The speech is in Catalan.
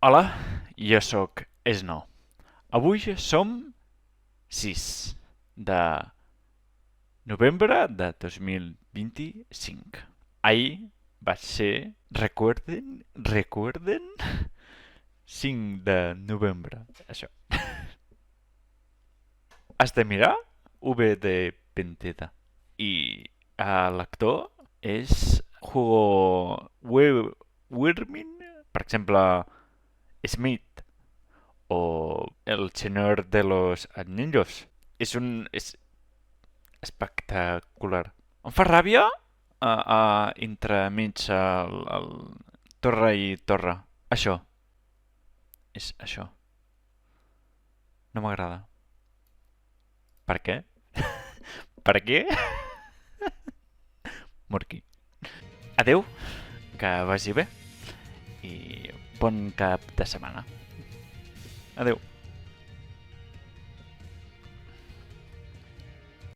Hola, jo sóc Snow. Avui som 6 de novembre de 2025. Ahir va ser, recuerden, 5 de novembre, això. Has de mirar V de Penteta. I l'actor és Hugo Weaving, per exemple, Smith o El Señor de los Anillos. És espectacular. Em fa ràbia entremig el torre i torre. Això. És això. No m'agrada. Per què? Per què? Morqui. Adeu, que vagi bé i bon cap de setmana. Adeu.